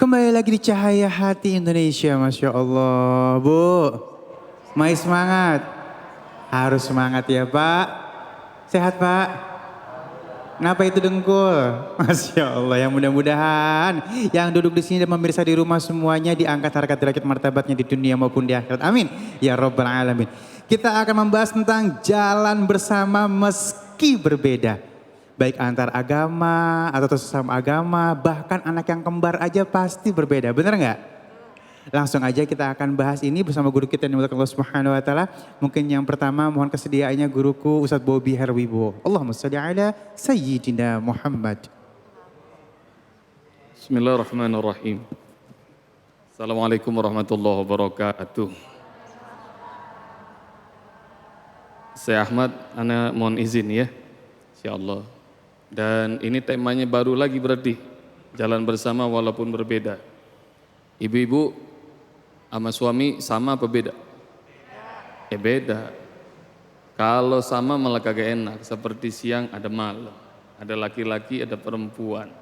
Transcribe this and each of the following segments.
Kembali lagi di Cahaya Hati Indonesia, Masya Allah. Bu, mai semangat. Harus semangat ya Pak. Sehat Pak? Kenapa itu dengkul? Masya Allah, yang mudah-mudahan yang duduk di sini dan pemirsa di rumah semuanya diangkat harkat derajat martabatnya di dunia maupun di akhirat. Amin. Ya Rabbal Alamin. Kita akan membahas tentang jalan bersama meski berbeda. Baik antar agama atau sesama agama, bahkan anak yang kembar aja pasti berbeda. Bener nggak? Langsung aja kita akan bahas ini bersama guru kita yang dimuliakan Allah Subhanahu wa taala. Mungkin yang pertama mohon kesediaannya guruku Ustadz Bobby Herwibo. Allahumma shalli ala sayyidina Muhammad. Bismillahirrahmanirrahim. Assalamualaikum warahmatullahi wabarakatuh. Saya Ahmad, ana mohon izin ya. Insyaallah. Dan ini temanya baru lagi berarti, jalan bersama walaupun berbeda. Ibu-ibu sama suami sama apa beda? Beda. Kalau sama malah kagak enak, seperti siang ada malam. Ada laki-laki, ada perempuan.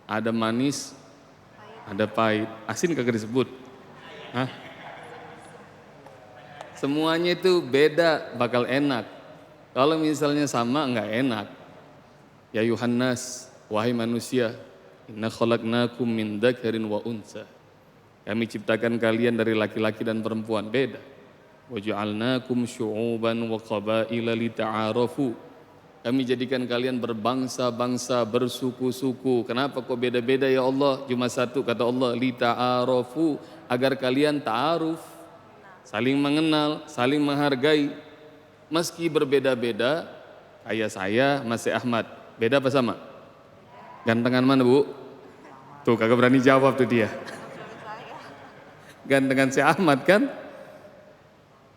Ada manis, ada pahit. Asin kagak disebut. Hah? Semuanya itu beda, bakal enak. Kalau misalnya sama enggak enak. Ya Yuhannas, wahai manusia, inna khalaqnakum min dzakarin wa unsa. Kami ciptakan kalian dari laki-laki dan perempuan, beda. Wa ja'alnakum syu'uban wa qabaila lita'arafu. Kami jadikan kalian berbangsa-bangsa, bersuku-suku. Kenapa kok beda-beda ya Allah? Cuma satu kata Allah, lita'arafu, agar kalian ta'aruf, saling mengenal, saling menghargai. Meski berbeda-beda, kayak saya, Mas Ahmad. Beda apa sama? Gantengan mana Bu? Tuh kagak berani jawab tuh dia. Gantengan si Ahmad kan?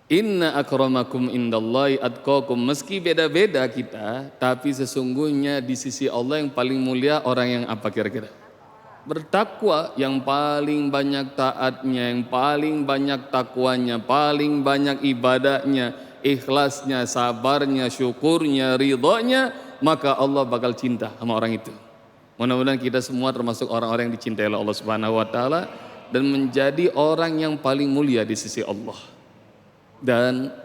Inna akramakum indallahi atqakum. Meski beda-beda kita, tapi sesungguhnya di sisi Allah yang paling mulia orang yang apa kira-kira? Bertakwa, yang paling banyak taatnya, yang paling banyak takwanya, paling banyak ibadahnya, ikhlasnya, sabarnya, syukurnya, ridhonya, maka Allah bakal cinta sama orang itu. Mudah-mudahan kita semua termasuk orang-orang yang dicintai oleh Allah Subhanahu wa taala dan menjadi orang yang paling mulia di sisi Allah. Dan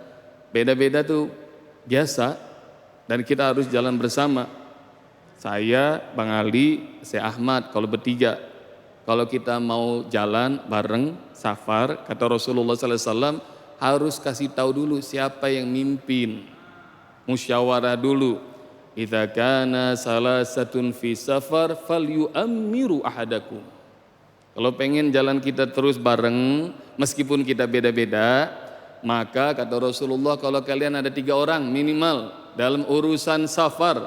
beda-beda tuh biasa dan kita harus jalan bersama. Saya, Bang Ali, saya Ahmad kalau bertiga. Kalau kita mau jalan bareng safar, kata Rasulullah sallallahu alaihi wasallam, harus kasih tahu dulu siapa yang mimpin. Musyawarah dulu. Idza kana salasatun fi safar falyu'ammiru ahadakum. Kalau pengen jalan kita terus bareng meskipun kita beda-beda, maka kata Rasulullah kalau kalian ada 3 orang minimal dalam urusan safar,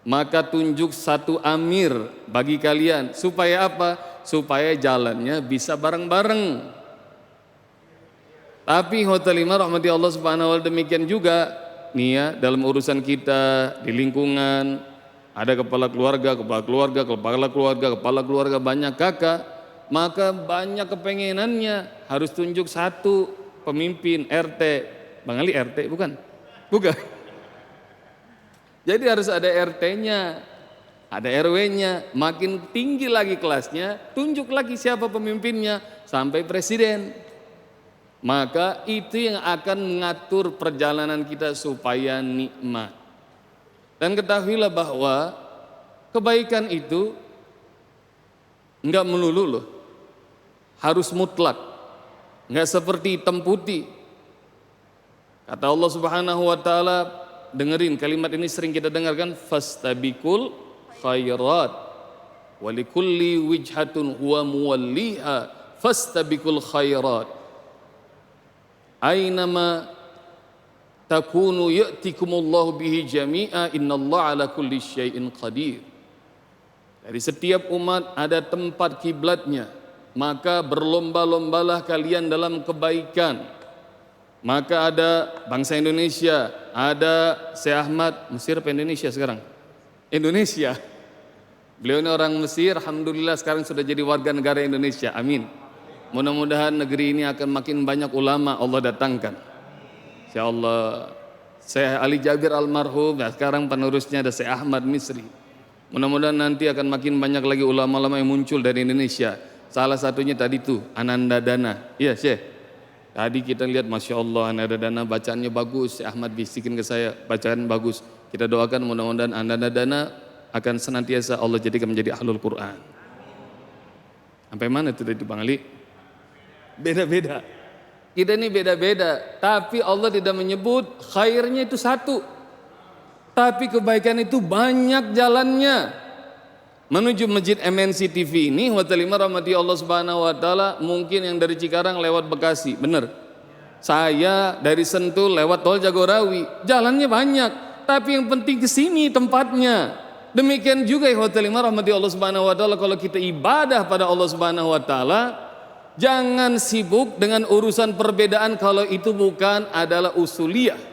maka tunjuk satu amir bagi kalian. Supaya apa? Supaya jalannya bisa bareng-bareng. Tapi khotimah rahmati Allah Subhanahu wa taala demikian juga nih ya, dalam urusan kita di lingkungan ada kepala keluarga banyak kakak, maka banyak kepengenannya harus tunjuk satu pemimpin RT. Bang Ali RT bukan? Bukan. Jadi harus ada RT-nya, ada RW-nya, makin tinggi lagi kelasnya, tunjuk lagi siapa pemimpinnya sampai presiden. Maka itu yang akan mengatur perjalanan kita supaya nikmat. Dan ketahuilah bahwa kebaikan itu enggak melulu loh, harus mutlak, enggak seperti hitam putih. Kata Allah Subhanahu wa taala, dengerin kalimat ini sering kita dengarkan, fastabikul khairat walikulli wijhatun huwa muwalliha fastabikul khairat. Aynama takunu ya'tikumullahu bihi jami'a innallaha ala kulli syai'in qadir. Dari setiap umat ada tempat kiblatnya, maka berlomba-lombalah kalian dalam kebaikan. Maka ada bangsa Indonesia, ada Syekh Ahmad, Mesir apa Indonesia sekarang? Indonesia. Beliau ini orang Mesir, alhamdulillah sekarang sudah jadi warga negara Indonesia. Amin. Mudah-mudahan negeri ini akan makin banyak ulama Allah datangkan. Insyaallah. Syekh Ali Jabir almarhum, nah sekarang penerusnya ada Syekh Ahmad Misri. Mudah-mudahan nanti akan makin banyak lagi ulama-ulama yang muncul dari Indonesia. Salah satunya tadi tuh Ananda Dana. Iya Syekh. Tadi kita lihat Masya Allah Ananda Dana bacaannya bagus. Syekh Ahmad bisikin ke saya bacaan bagus. Kita doakan mudah-mudahan Ananda Dana akan senantiasa Allah jadikan menjadi ahlul Quran. Sampai mana tuh tadi Bang Ali? Beda-beda. Kita ini beda-beda. Tapi Allah tidak menyebut khairnya itu satu. Tapi kebaikan itu banyak jalannya. Menuju Masjid MNC TV ini, wa ta'ala rahmati Allah Subhanahu wa taala, mungkin yang dari Cikarang lewat Bekasi, benar. Saya dari Sentul lewat Tol Jagorawi, jalannya banyak, tapi yang penting ke sini tempatnya. Demikian juga wa ta'ala rahmati Allah Subhanahu wa taala, kalau kita ibadah pada Allah Subhanahu wa taala, jangan sibuk dengan urusan perbedaan kalau itu bukan adalah usuliyah.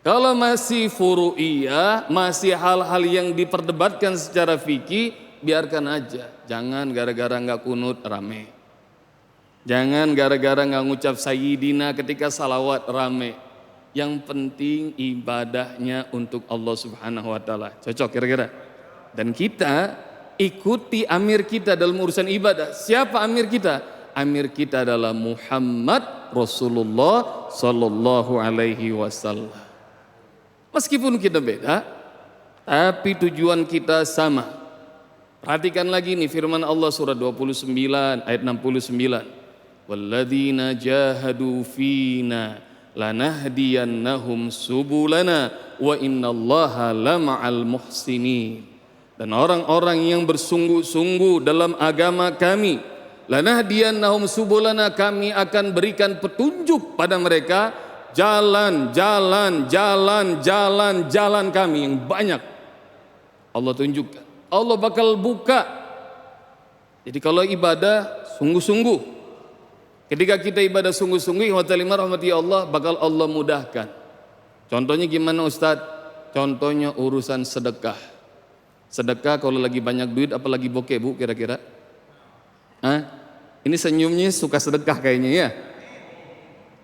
Kalau masih furu'iyah, masih hal-hal yang diperdebatkan secara fikih, biarkan aja. Jangan gara-gara nggak kunut rame. Jangan gara-gara nggak ngucap sayyidina ketika salawat rame. Yang penting ibadahnya untuk Allah Subhanahu wa taala. Cocok kira-kira? Dan kita ikuti amir kita dalam urusan ibadah. Siapa amir kita? Amir kita adalah Muhammad Rasulullah sallallahu alaihi wasallam. Meskipun kita beda, tapi tujuan kita sama. Perhatikan lagi nih firman Allah surah 29 ayat 69. Walladzina jahadu fina lanahdiyannahum subulana wa innallaha lama'al muhsinin. Dan orang-orang yang bersungguh-sungguh dalam agama kami, lanahdiyannahum subulana, kami akan berikan petunjuk pada mereka jalan kami yang banyak. Allah tunjukkan, Allah bakal buka. Jadi kalau ibadah sungguh-sungguh, ketika kita ibadah sungguh-sungguh, wa ta'ala rahmati Allah, bakal Allah mudahkan. Contohnya gimana Ustadz? Contohnya urusan sedekah. Sedekah kalau lagi banyak duit apalagi bokeh Bu kira-kira? Ini senyumnya suka sedekah kayaknya ya.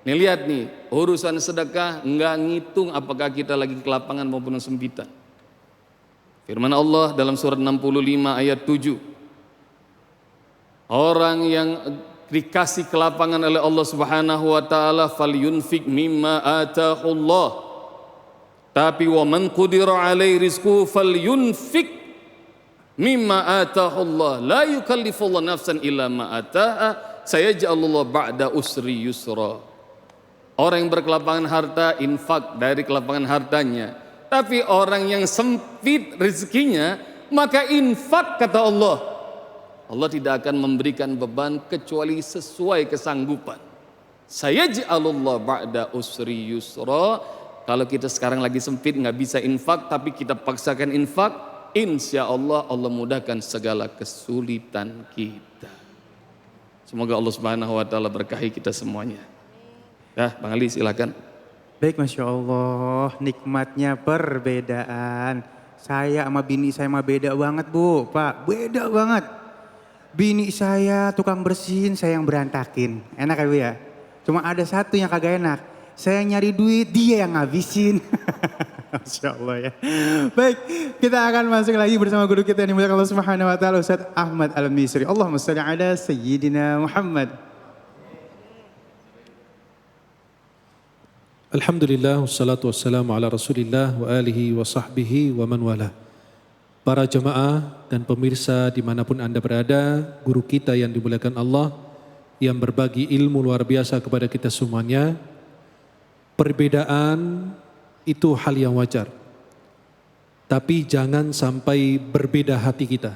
Nih lihat nih, urusan sedekah nggak ngitung apakah kita lagi ke lapangan maupun sempitan. Firman Allah dalam surat 65 ayat 7. Orang yang dikasih ke lapangan oleh Allah Subhanahu wa taala, falyunfik mimma atahullah. Tapi wa man qudira alaihi rizquhu falyunfik mimma atahullah. La yukallifullahu nafsan illa ma ataha, sayaj'alullahu ba'da usri yusra. Orang yang berkelapangan harta, infak dari kelapangan hartanya. Tapi orang yang sempit rezekinya, maka infak kata Allah. Allah tidak akan memberikan beban kecuali sesuai kesanggupan. Sayaj'alullah ba'da usri yusra. Kalau kita sekarang lagi sempit nggak bisa infak, tapi kita paksakan infak, insya Allah Allah mudahkan segala kesulitan kita. Semoga Allah Subhanahu wa taala berkahi kita semuanya. Ya, Bang Ali silakan. Baik, Masya Allah, nikmatnya perbedaan. Saya sama bini saya mah beda banget Bu, Pak, beda banget. Bini saya tukang bersihin, saya yang berantakin. Enak ya Bu ya? Cuma ada satu yang kagak enak, saya nyari duit, dia yang ngabisin. Masya Allah ya. Baik, kita akan masuk lagi bersama guru kita yang dimuliakan Allah Subhanahu wa taala, Ustaz Ahmad Al-Misri. Allahumma shalli ala Sayyidina Muhammad. Alhamdulillah, wassalatu wassalamu ala rasulillah wa alihi wa sahbihi wa man wala. Para jemaah dan pemirsa dimanapun Anda berada, guru kita yang dimuliakan Allah, yang berbagi ilmu luar biasa kepada kita semuanya. Perbedaan itu hal yang wajar. Tapi jangan sampai berbeda hati kita.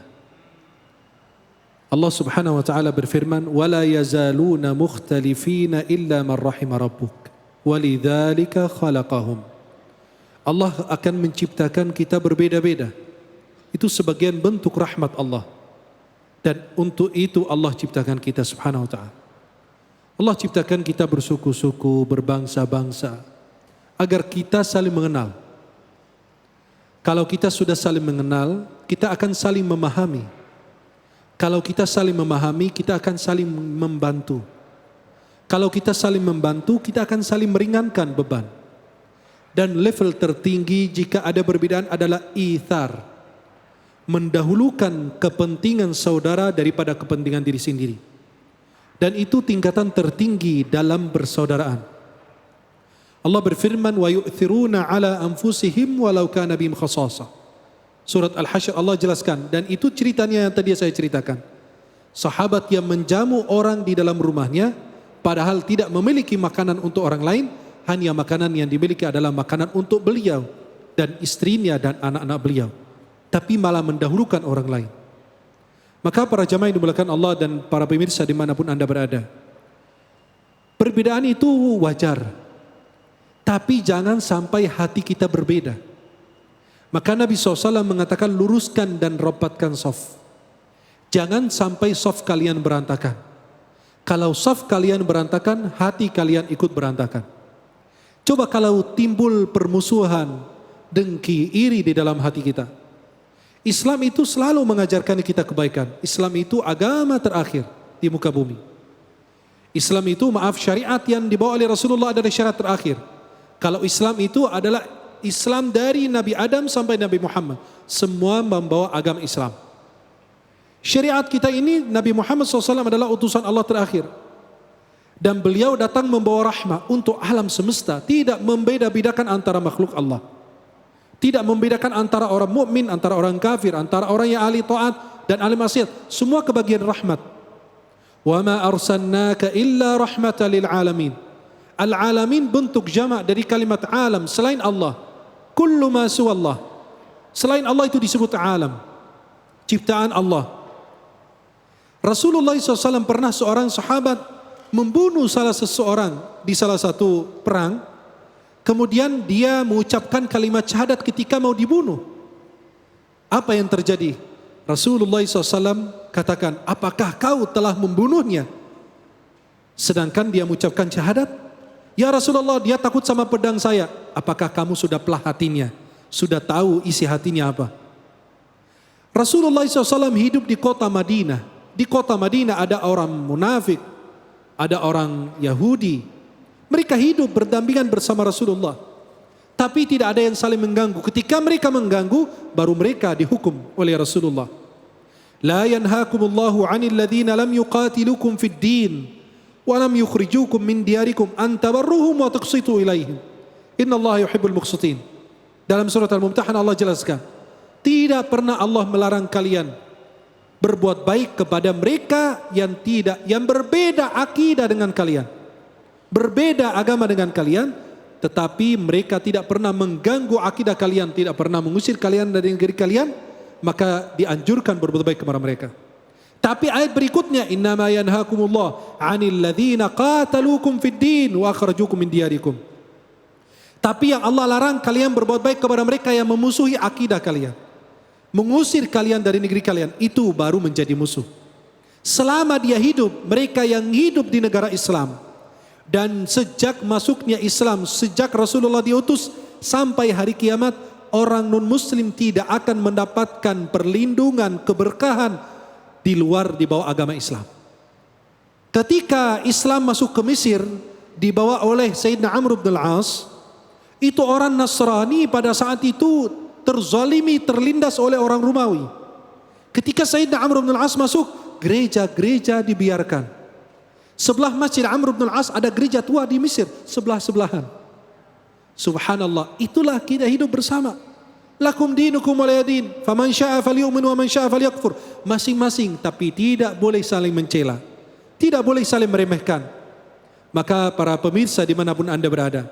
Allah Subhanahu wa taala berfirman, "Wala yazaluna mukhtalifina illa man rahima rabbuk." Walidzalika khalaqahum. Allah akan menciptakan kita berbeda-beda. Itu sebagian bentuk rahmat Allah. Dan untuk itu Allah ciptakan kita Subhanahu wa taala. Allah ciptakan kita bersuku-suku, berbangsa-bangsa agar kita saling mengenal. Kalau kita sudah saling mengenal, kita akan saling memahami. Kalau kita saling memahami, kita akan saling membantu. Kalau kita saling membantu, kita akan saling meringankan beban. Dan level tertinggi jika ada perbedaan adalah ithar. mendahulukan kepentingan saudara daripada kepentingan diri sendiri. Dan itu tingkatan tertinggi dalam persaudaraan. Allah berfirman, wa yu'thiruna ala anfusihim walau kana bihim khasasah. Surat Al-Hasyr Allah jelaskan, dan itu ceritanya yang tadi saya ceritakan. Sahabat yang menjamu orang di dalam rumahnya padahal tidak memiliki makanan untuk orang lain, hanya makanan yang dimiliki adalah makanan untuk beliau dan istrinya dan anak-anak beliau, tapi malah mendahulukan orang lain. Maka para jamaah yang dimuliakan Allah dan para pemirsa dimanapun Anda berada, perbedaan itu wajar, tapi jangan sampai hati kita berbeda. Maka Nabi SAW mengatakan, luruskan dan rapatkan saf. Jangan sampai saf kalian berantakan. Kalau saf kalian berantakan, hati kalian ikut berantakan. Coba kalau timbul permusuhan, dengki, iri di dalam hati kita. Islam itu selalu mengajarkan kita kebaikan. Islam itu agama terakhir di muka bumi. Islam itu, syariat yang dibawa oleh Rasulullah adalah syariat terakhir. Kalau Islam itu adalah Islam dari Nabi Adam sampai Nabi Muhammad. Semua membawa agama Islam. Syariat kita ini, Nabi Muhammad SAW adalah utusan Allah terakhir. Dan beliau datang membawa rahmah untuk alam semesta. Tidak membeda-bedakan antara makhluk Allah. Tidak membedakan antara orang mukmin, antara orang kafir, antara orang yang ahli taat dan ahli maksiat. Semua kebagian rahmat. Wa ma arsalnaka illa rahmatan lil alamin. Al-alamin bentuk jamak dari kalimat alam, selain Allah. Kullu ma suwallah. Selain Allah itu disebut alam. Ciptaan Allah. Rasulullah SAW pernah seorang sahabat membunuh salah seseorang di salah satu perang. Kemudian dia mengucapkan kalimat syahadat ketika mau dibunuh. Apa yang terjadi? Rasulullah SAW katakan, apakah kau telah membunuhnya? Sedangkan dia mengucapkan syahadat. Ya Rasulullah, dia takut sama pedang saya. Apakah kamu sudah pelah hatinya? Sudah tahu isi hatinya apa? Rasulullah SAW hidup di kota Madinah. Di kota Madinah ada orang munafik, ada orang Yahudi. Mereka hidup berdampingan bersama Rasulullah. Tapi tidak ada yang saling mengganggu. Ketika mereka mengganggu, baru mereka dihukum oleh Rasulullah. La yanhakumullahu 'anil ladzina lam yuqatilukum fid din wa lam yukhrijukum min diyarikum an tabarruhum wa tuqsitu ilaihim. Innallaha yuhibbul muqsitin. Dalam surat Al-Mumtahanah Allah jelaskan, tidak pernah Allah melarang kalian berbuat baik kepada mereka yang berbeda akidah dengan kalian. Berbeda agama dengan kalian, tetapi mereka tidak pernah mengganggu akidah kalian, tidak pernah mengusir kalian dari negeri kalian, maka dianjurkan berbuat baik kepada mereka. Tapi ayat berikutnya, innama yanhakumullah 'anil ladzina qataluukum fid din wa akhrajukum min diyarikum. Tapi yang Allah larang kalian berbuat baik kepada mereka yang memusuhi akidah kalian, mengusir kalian dari negeri kalian, itu baru menjadi musuh. Selama dia hidup, mereka yang hidup di negara Islam, dan sejak masuknya Islam, sejak Rasulullah diutus sampai hari kiamat, orang non-muslim tidak akan mendapatkan perlindungan, keberkahan di bawah agama Islam. Ketika Islam masuk ke Mesir, dibawa oleh Sayyidina Amr bin Al-As, itu orang Nasrani pada saat itu terzalimi, terlindas oleh orang Romawi. Ketika Sayyidina Amr bin Al-As masuk, gereja-gereja dibiarkan. Sebelah Masjid Amr bin Al-As ada gereja tua di Mesir, sebelah-sebelahan. Subhanallah, itulah kita hidup bersama. Lakum dinukum waliyadin, faman syaa falyu'min wa man syaa falyakfur. Masing-masing, tapi tidak boleh saling mencela. Tidak boleh saling meremehkan. Maka para pemirsa dimanapun Anda berada,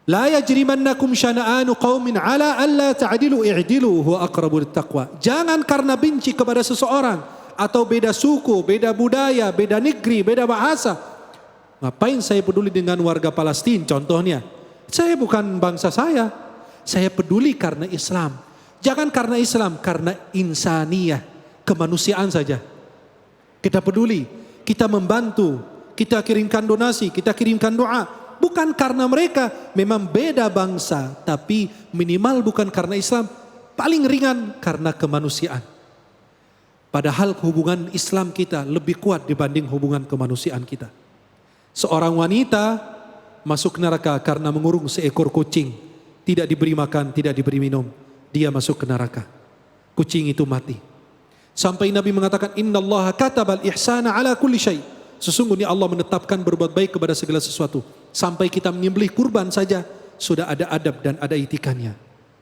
la yajrimannakum syana'anu qaumin ala alla ta'dilu i'dilu huwa aqrabu littaqwa. Jangan karena benci kepada seseorang atau beda suku, beda budaya, beda negeri, beda bahasa. Ngapain saya peduli dengan warga Palestina contohnya? Saya bukan bangsa saya. Saya peduli karena Islam. Jangan karena Islam, karena insaniyah, kemanusiaan saja. Kita peduli, kita membantu, kita kirimkan donasi, kita kirimkan doa. Bukan karena mereka memang beda bangsa, tapi minimal bukan karena Islam. Paling ringan karena kemanusiaan. Padahal hubungan Islam kita lebih kuat dibanding hubungan kemanusiaan kita. Seorang wanita masuk neraka karena mengurung seekor kucing. Tidak diberi makan, tidak diberi minum. Dia masuk ke neraka. kucing itu mati. Sampai Nabi mengatakan, innallaha katabal ihsana ala kulli syai. Sesungguhnya Allah menetapkan berbuat baik kepada segala sesuatu. Sampai kita menyembelih kurban saja, sudah ada adab dan ada etikannya.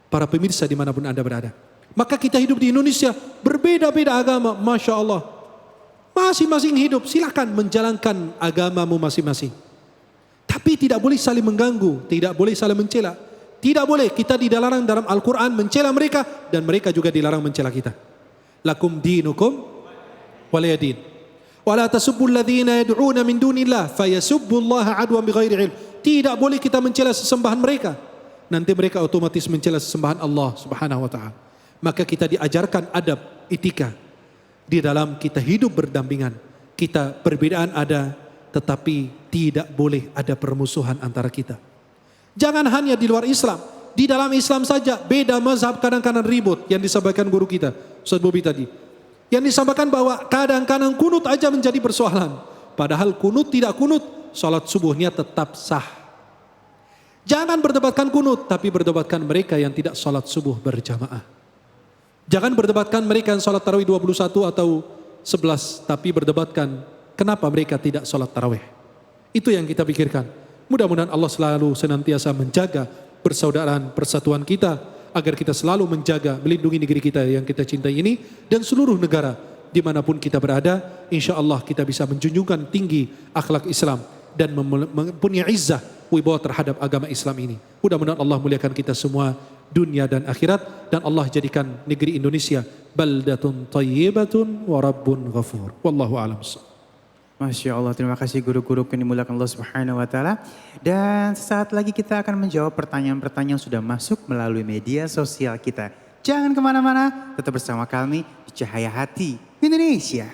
Para pemirsa dimanapun Anda berada. Maka kita hidup di Indonesia, berbeda-beda agama, Masya Allah. Masing-masing hidup, silakan menjalankan agamamu masing-masing. Tapi tidak boleh saling mengganggu, tidak boleh saling mencela. Tidak boleh, kita dilarang dalam Al-Quran mencela mereka, dan mereka juga dilarang mencela kita. Lakum dinukum waliyadin. Wala tasubbu alladhina yad'una min dunillah fayasubbullaha adwan bighairi ilm. Tidak boleh kita mencela sesembahan mereka. Nanti mereka otomatis mencela sesembahan Allah Subhanahu wa taala. Maka kita diajarkan adab, etika di dalam kita hidup berdampingan. Kita perbedaan ada, tetapi tidak boleh ada permusuhan antara kita. Jangan hanya di luar Islam, di dalam Islam saja beda mazhab, kadang-kadang ribut. Yang disampaikan guru kita Ustaz Bobi tadi, yang disampaikan bahwa kadang-kadang kunut aja menjadi persoalan, padahal kunut tidak kunut, salat subuhnya tetap sah. Jangan berdebatkan kunut, tapi berdebatkan mereka yang tidak salat subuh berjamaah. Jangan berdebatkan mereka yang salat tarawih 21 atau 11, tapi berdebatkan kenapa mereka tidak salat tarawih. Itu yang kita pikirkan. Mudah-mudahan Allah selalu senantiasa menjaga persaudaraan, persatuan kita, agar kita selalu menjaga, melindungi negeri kita yang kita cintai ini, dan seluruh negara dimanapun kita berada. Insya Allah kita bisa menjunjungkan tinggi akhlak Islam dan mempunyai izzah, wibawa terhadap agama Islam ini. Mudah-mudahan Allah muliakan kita semua dunia dan akhirat, dan Allah jadikan negeri Indonesia baldatun tayyibatun wa rabbun ghafur. Wallahu a'lam. Masya Allah, terima kasih guru-guru yang dimuliakan Allah Subhanahu wa taala. Dan sesaat lagi kita akan menjawab pertanyaan-pertanyaan yang sudah masuk melalui media sosial kita. Jangan kemana-mana, tetap bersama kami di Cahaya Hati Indonesia.